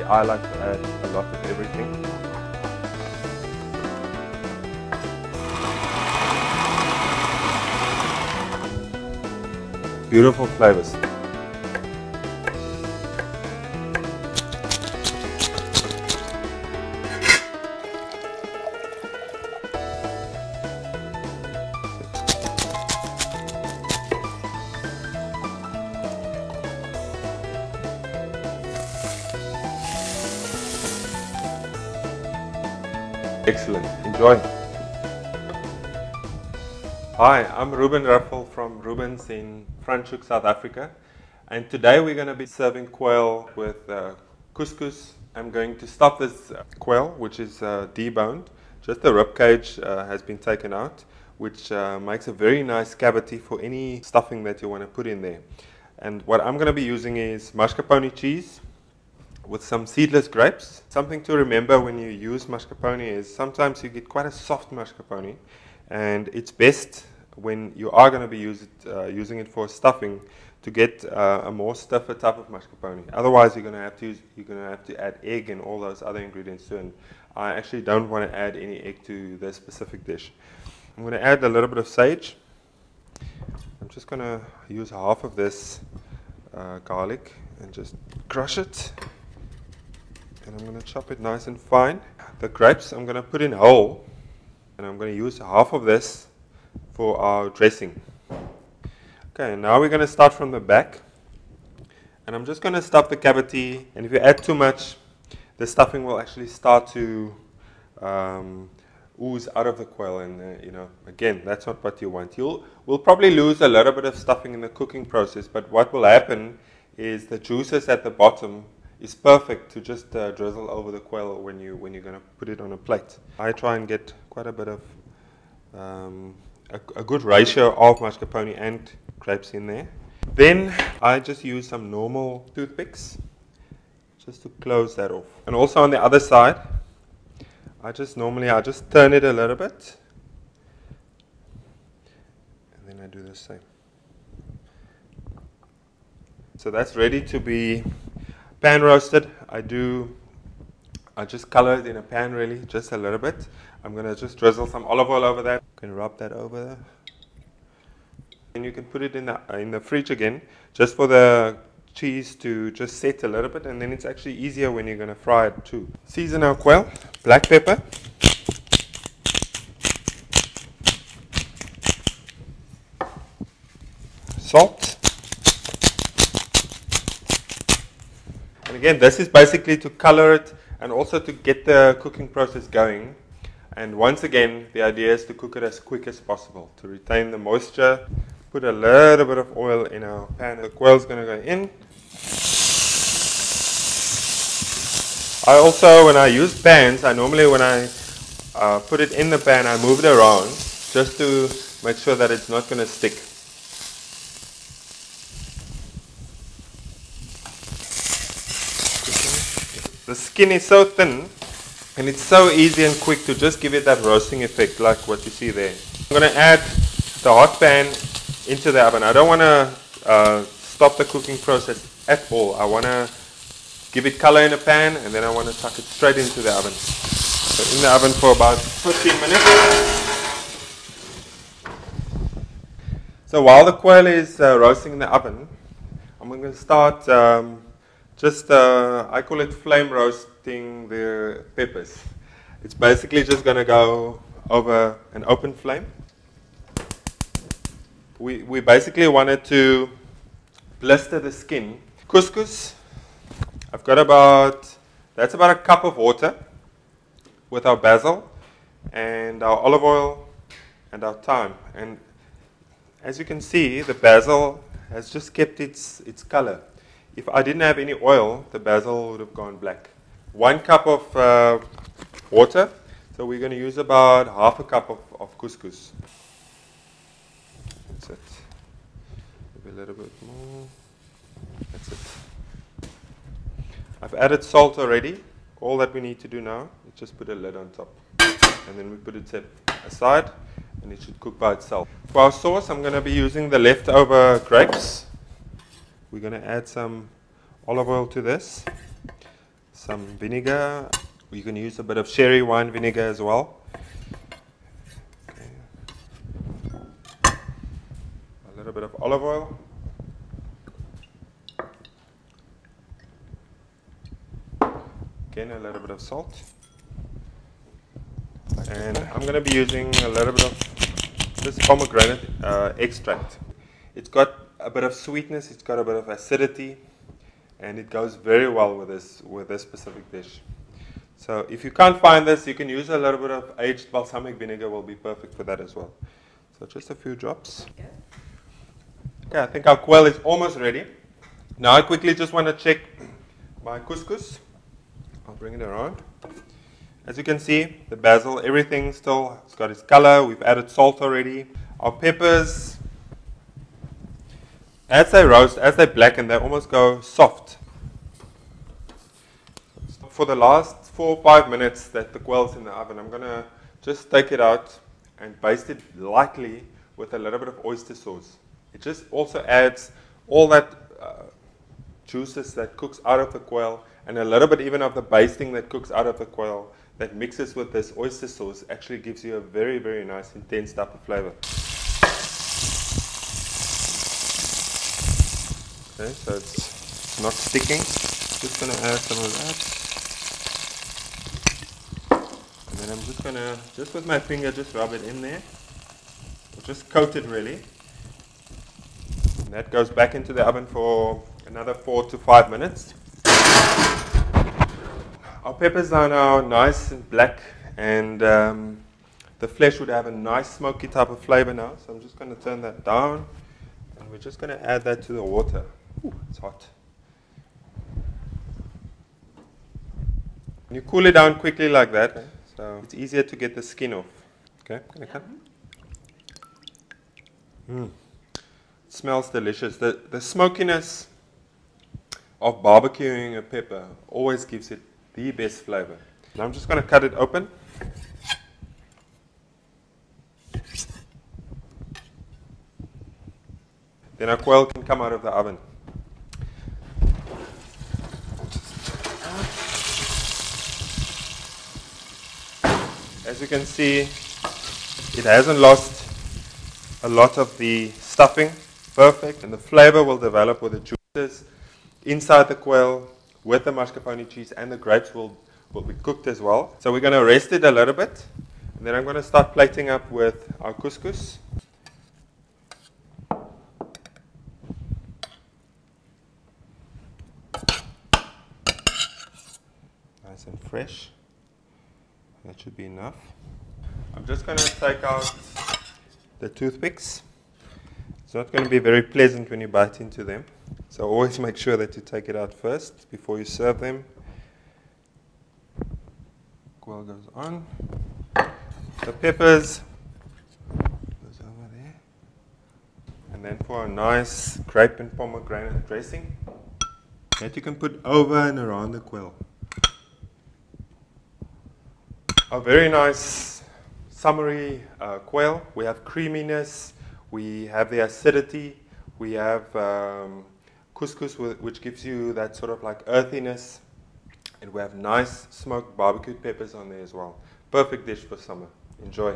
I like to add a lot of everything. Beautiful flavors. Excellent. Enjoy. Hi, I'm Reuben Riffle from Reuben's in Franschhoek, South Africa. And today we're going to be serving quail with couscous. I'm going to stuff this quail, which is deboned. Just the rib cage has been taken out, which makes a very nice cavity for any stuffing that you want to put in there. And what I'm going to be using is mascarpone cheese with some seedless grapes. Something to remember when you use mascarpone is sometimes you get quite a soft mascarpone, and it's best when you are going to be using it for stuffing to get a more stiffer type of mascarpone. Otherwise, you're going to have to add egg and all those other ingredients too. And I actually don't want to add any egg to this specific dish. I'm going to add a little bit of sage. I'm just going to use half of this garlic and just crush it. And I'm going to chop it nice and fine. The grapes I'm going to put in whole, and I'm going to use half of this for our dressing. Okay, now we're going to start from the back, and I'm just going to stuff the cavity, and if you add too much, the stuffing will actually start to ooze out of the quail, and again, that's not what you want. We'll probably lose a little bit of stuffing in the cooking process, but what will happen is the juices at the bottom is perfect to just drizzle over the quail when you're going to put it on a plate. I try and get quite a bit of a good ratio of mascarpone and grapes in there. Then I just use some normal toothpicks just to close that off. And also on the other side, I just turn it a little bit, and then I do the same. So that's ready to be pan roasted. I just color it in a pan, really, just a little bit. I'm going to just drizzle some olive oil over that. You can rub that over there. And you can put it in the fridge again, just for the cheese to just set a little bit, and then it's actually easier when you're going to fry it too. Season our quail, black pepper, salt. And again, this is basically to color it and also to get the cooking process going. And once again, the idea is to cook it as quick as possible to retain the moisture. Put a little bit of oil in our pan. The quail's going to go in. I also, when I use pans, when I put it in the pan, I move it around just to make sure that it's not going to stick. The skin is so thin, and it's so easy and quick to just give it that roasting effect like what you see there. I'm going to add the hot pan into the oven. I don't want to stop the cooking process at all. I want to give it color in the pan, and then I want to tuck it straight into the oven. So in the oven for about 15 minutes. So while the quail is roasting in the oven, I'm going to start I call it flame roasting the peppers. It's basically just going to go over an open flame. We basically wanted to blister the skin. Couscous, I've got that's about a cup of water with our basil and our olive oil and our thyme. And as you can see, the basil has just kept its color. If I didn't have any oil, the basil would have gone black. 1 cup of water, so we're going to use about half a cup of couscous. That's it. Maybe a little bit more. That's it. I've added salt already. All that we need to do now is just put a lid on top. And then we put it aside, and it should cook by itself. For our sauce, I'm going to be using the leftover grapes. We're going to add some olive oil to this, some vinegar. You can use a bit of sherry wine vinegar as well. Okay. A little bit of olive oil. Again, a little bit of salt. And I'm going to be using a little bit of this pomegranate extract. It's got a bit of sweetness, it's got a bit of acidity, and it goes very well with this specific dish. So if you can't find this, you can use a little bit of aged balsamic vinegar, will be perfect for that as well. So just a few drops. Okay, I think our quail is almost ready. Now I quickly just want to check my couscous. I'll bring it around. As you can see, the basil, everything still has got its color. We've added salt already. Our peppers, as they roast, as they blacken, they almost go soft. For the last 4 or 5 minutes that the quail's in the oven, I'm going to just take it out and baste it lightly with a little bit of oyster sauce. It just also adds all that juices that cooks out of the quail, and a little bit even of the basting that cooks out of the quail that mixes with this oyster sauce actually gives you a very, very nice intense type of flavor. Okay, so it's not sticking. Just going to add some of that. And then I'm just going to, just with my finger, just rub it in there. Or just coat it really. And that goes back into the oven for another 4 to 5 minutes. Our peppers are now nice and black, and the flesh would have a nice smoky type of flavor now. So I'm just going to turn that down, and we're just going to add that to the water. Ooh, it's hot. And you cool it down quickly like that, so it's easier to get the skin off. Okay, can I cut? It smells delicious. The smokiness of barbecuing a pepper always gives it the best flavor. Now I'm just going to cut it open. Then our quail can come out of the oven. As you can see, it hasn't lost a lot of the stuffing. Perfect. And the flavor will develop with the juices inside the quail with the mascarpone cheese, and the grapes will be cooked as well. So we're going to rest it a little bit. And then I'm going to start plating up with our couscous. Nice and fresh. That should be enough. I'm just going to take out the toothpicks. It's not going to be very pleasant when you bite into them. So always make sure that you take it out first before you serve them. Quail goes on. The peppers goes over there. And then for a nice grape and pomegranate dressing that you can put over and around the quail. A very nice summery quail. We have creaminess, we have the acidity, we have couscous, which gives you that sort of like earthiness, and we have nice smoked barbecued peppers on there as well. Perfect dish for summer. Enjoy.